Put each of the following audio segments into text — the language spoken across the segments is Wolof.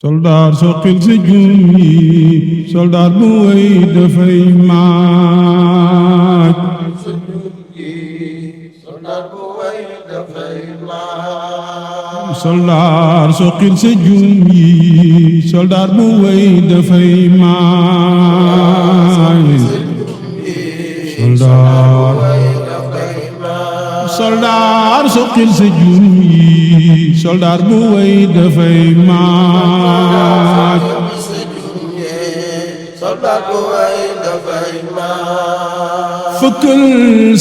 soldaar soqil si juum yi soldaar bu wéy dafay maaj soldaar soqil si juum yi soldaar bu wéy dafay maaj soldaar soqil si juum yi soldaar bu wéy dafay maaj fëkkal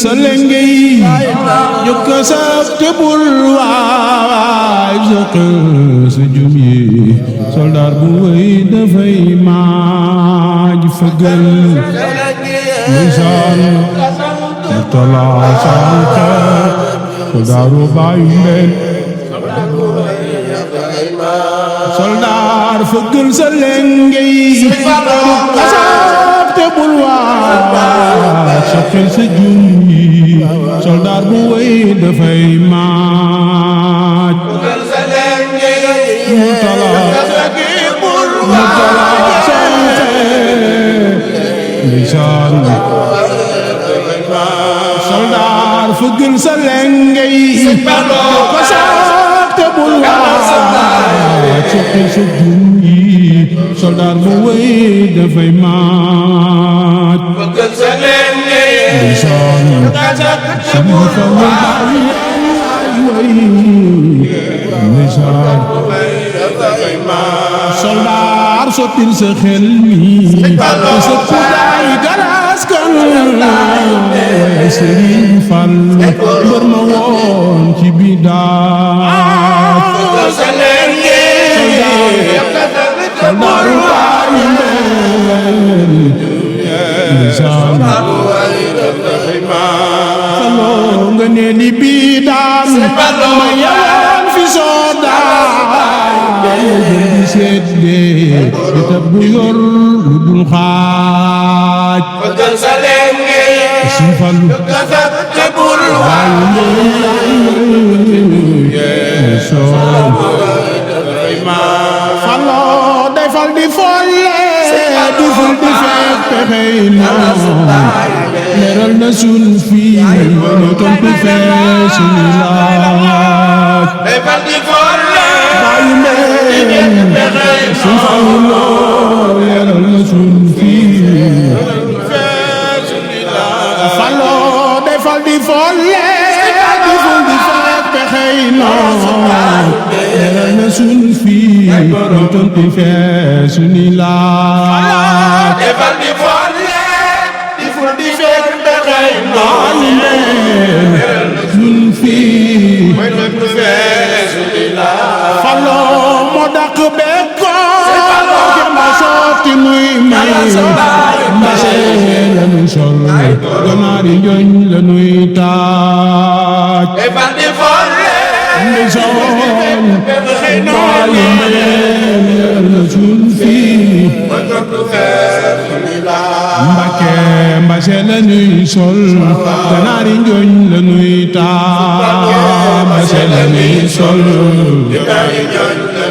sa lenge yi yokk sa te bul waay soqil si juum yi soldaar bu wéy dafay maaj fëggal ndeysaan Murtala sanka soldaaru baayu mbeen soldaar fëggal sa lenge yi kasaaf te bul waa soqil sa juum yi soldaar bu wéy dafay maaj Murtala sanka ndeysaan soldaar fëggal sa lenge yi kasaaf te bul waa soqil sa juum yi soldaar bu wéy dafay maaj ndeysaan sama xamu baay way ndeysaan soldaar sottil sa xel mi sa kudaay galas kan Sëriñ Fall mbër ma woon ci bidaat soldaaru baayu mbeen ndeysaan faloo nga ne li bidaat ma yawaan fi soodaay di sedde di tab bu yor lu dul xaaj Sëriñ Fallu baayu mbeen faloo day fal di folle di ful di fekk pexey noon leeral na sun fii ñu tontu fee suñu laaj baayu mbeen Sëriñ Fallu leeral na sun fii faloo day fal di folle di ful di fekk pexey noon leeral na sun fii ñu tontu fee suñu laaj sun fii faloo moo dàq bekkoon ma sotti muy may mbase la nuy sol ganaari njoñ la nuy taaj ndeysaan baayu mbeen sun fii Mbàkke mbase la nuy sol ganaari njoñ la nuy taaj mbase la nuy sol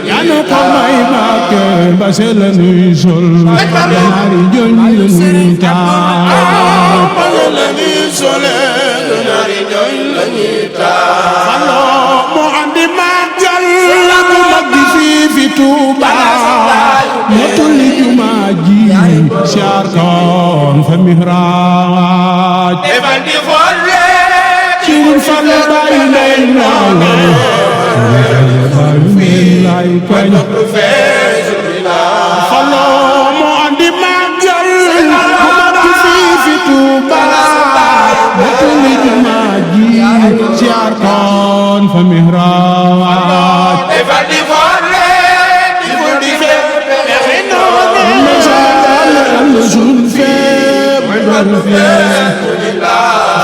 yanu ko may Mbàkke mbase la nuy sol ganaari njoñ la nuy taaj faloo moo andi màggal bu mag bi fii fi Tuuba moo tulli jumaa ji siyaar koon fa mihraaj Sëriñ Fallu baayu mbeen baayu mbeen lay kañ faloo moo andi màggal bu mag bi fii fi Tuuba moo tulli jumaa ji siyaar koon fa mihraaj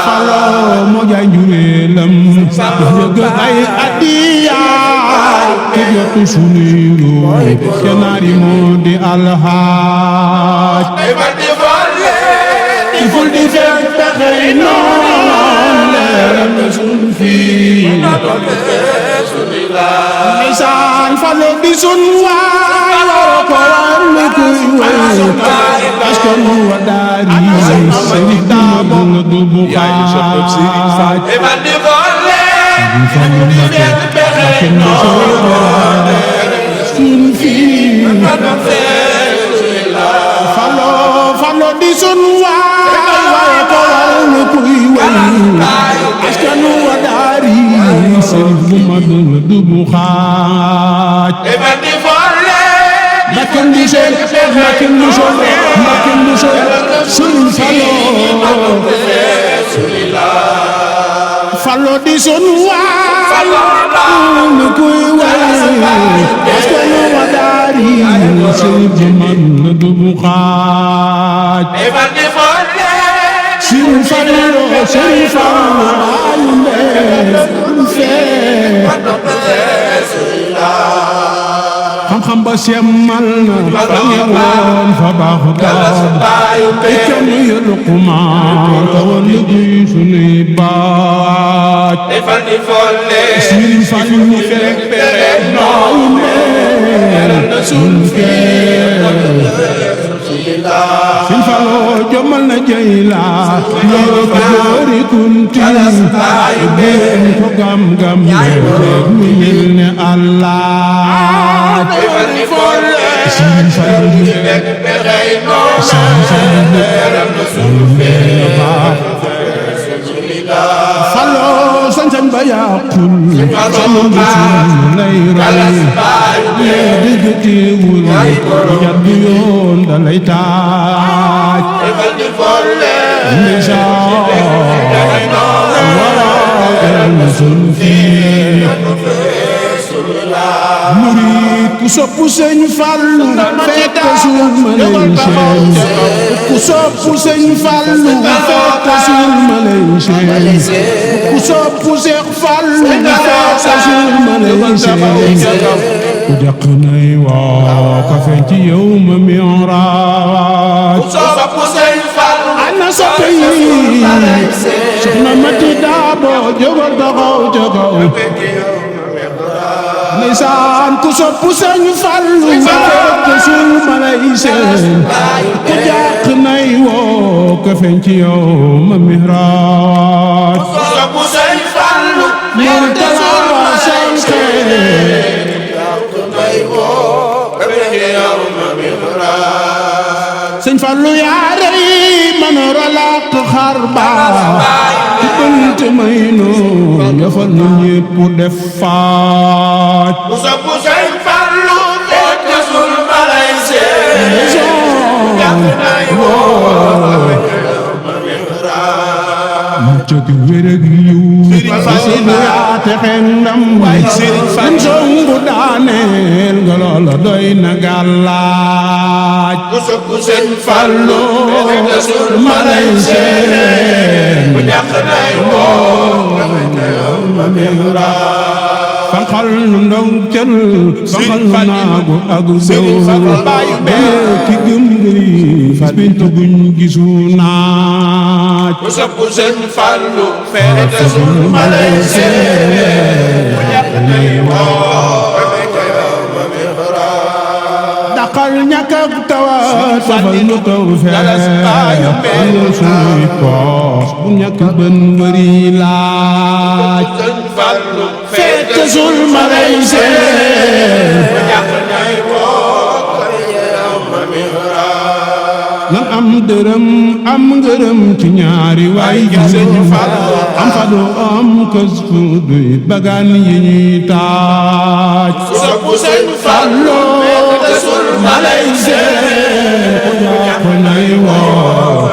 faloo moo jaay njureelam yëg ay addiyaay ki jotu sunuy ruuy kenaari moo di alhaaj di ful di fekk pexey noon leeral na sun fii ndeysaan Fallu di sun waay woo ko war na kuy way askan wa daari Sëriñ Daabo nga du bu xaaj sun fii Fallu di sun waay woo ko war na kuy way askan wa daari Sëriñ bu mag nga du bu xaaj Mbakke Mbuso Mbakke Mbuso Mbakke Mbuso Sëriñ Fallu di sun waay nu kuy way askan wa daari Sëriñ bu mag nga du bu xaaj Sëriñ Fallu Sëriñ Fallu ayu mbee xam-xam ba semmal na fa ñëwoon fa baax ay kenn yëlu xumaan ka woon liggéey sunuy baaj Sëriñ Fallu ñu fekk pexe nooy meel sun Sëriñ Fallu jommal na jëyla ñoo ko góori kunti benn ko gam-gam mu mel ne Allah Sëriñ Fallu Fallu sañ-sañ ba yàqul sañu gisul lay ray lee dëgg teewul jàdd yoon da lay taaj ndeysaan wara sun fii murid ku soppu Sëñ Fallu fekk suul ma leen seen ku soppu Sëñ Fallu fekk suul ma leen seen ku soppu Seex Fallu fekk suul ma leen seen ku jàq nay waa ka feeñ ci yow ma mi'raaj ku soppu Sëñ Fallu ana soppe yi soxna Mati Daabo jógal taxaw ca kaw ndeysaan ku soppu Sëñ Fallu fekk suul ma lay seen ku jàq nay woo ka feeñ ci yow ma mi'raaj ku soppu Sëñ Fallu fekk suul ma lay seen Sëñ Fallu yaa rëy mënoo làq xar baax ci bënt may noo ñëfal nu ñépp def faaj ku soppu Sëñ Fallu fekk suul ma lay seen mu cëg wér ak yiw Sëriñ yaa texe ndam Sëriñ Fallu songu daaneel nga loola doy na gàllaaj ku soppu Sëñ Fallu fekk suul ma lay seen ku jàq nay woo fanqal nu ndong cël fanqal nu naagu ak góor ki gëm ngëri fas bintu buñ gisu naaj ku soppu Sëñ Fallu fekk suul ma lay seen ku jàq nay woo daqal ñàkk ak tawat fafal nu taw fee sunuy poos bu ñàkk bën bëri laaj Sëñ Fallu fekk suul ma lay seen nan am dërëm am ngërëm ci ñaari waay Sëñ Fallu am fadu am kës fu duy bagaan yi ñuy taaj ku soppu Sëñ Fallu fekk suul ma lay seen ku jàq nay woo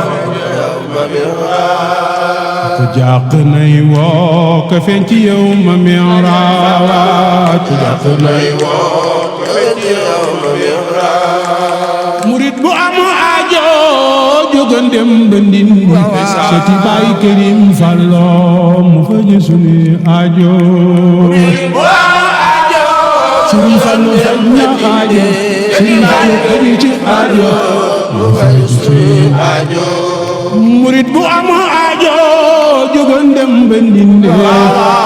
ku jàq nay woo ka feeñ ci yow ma mi'raaj ku jàq nay woo ka feeñ ci yow ma mi'raaj murid bu am aajo jógan dem ba Ndindi seti Baay Kërim Fallu mu faj sunu aajo Sëriñ Fallu faj na aajo Sëriñ Fallu faj ci aajo mu faj sunu aajo murit bu am aajo jógoon dem ba ndinde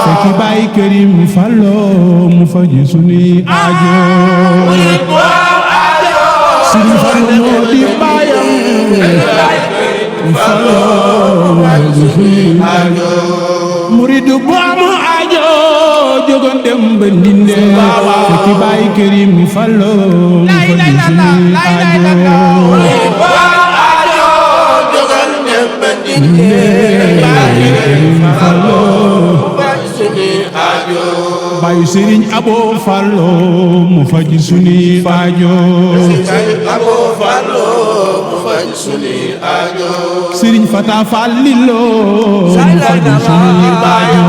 fekki Baay Karim Fallo mu faj sunuy aajo murit bu am aajo Sëriñ Fallu moo di baayam Fallo mu faj sunuy aajo murit bu am aajo jógoon dem ba ndinde fekki Baay Karim Fallo mu faj sunuy aajo Bayu Serigne Abo Fallo mu faj sunuy aajo Serigne Fata Fallilo mu faj sunuy aajo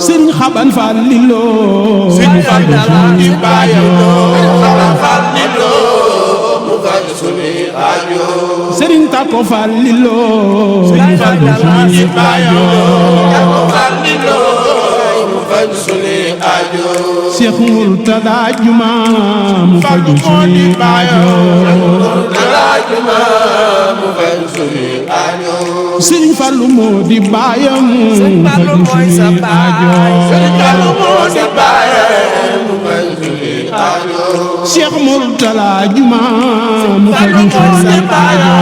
Serigne Xaban Fallilo mu faj sunuy aajo Serigne Tako Fallilo mu faj sunuy aajo Cheikh Murtada Juma mu faj sunuy aajo Serigne Fallu moo di baayam mu faj sunuy aajo Cheikh Murtada Juma mu faj sunuy aajo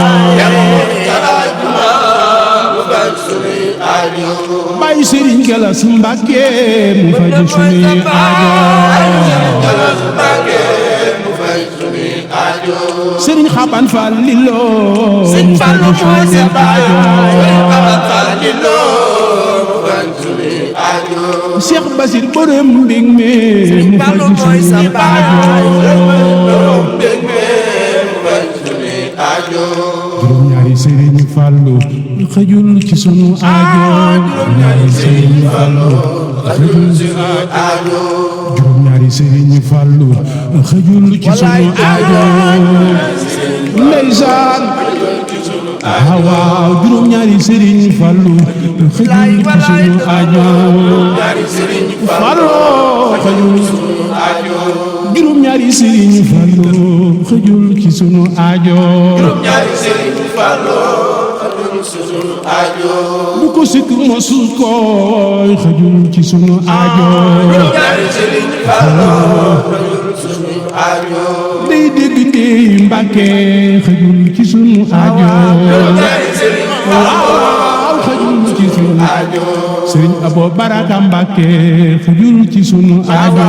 Baay Serigne Galas Mbàkke mu faj sunuy aajo Serigne Xaban Fallilo mu faj sunuy aajo Cheikh Basir Borom Mbing me mu faj sunuy aajo juróom-ñaari Serigne Fallu xëjul ci sunu aajo juróom-ñaari Serigne Fallu xëjul ci sunu aajo juróom-ñaari Serigne Fallu xëjul ci sunu aajo ndeysaan waaw juróom-ñaari Serigne Fallu xëjul ci sunu aajo Fallu xëjul ci sunu aajo juróom-ñaari Serigne Fallu xëjul ci sunu aajo bu ko sikk mosu koy xëjul ci sunu aajo day dégg ndey Mbàkke xëjul ci sunu aajo waaw xëjul ci sunu aajo Sëriñ Abo Baraka Mbàkke xëjul ci sunu aajo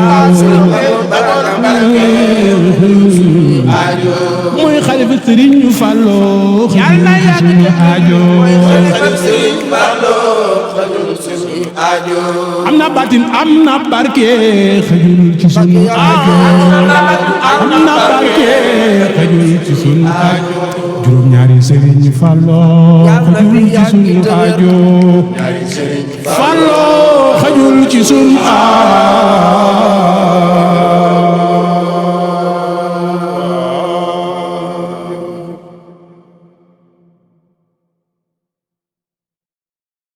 mooy xalifa Sëriñ Fallu xëjul ci sunu aajo am na batin am na barke xëjul ci sunu aajo am na barke xëjul ci sunu aajo juróom-ñaari Sëriñ Fallu xëjul ci sunu aajo Fallu xëjul ci sunu aajo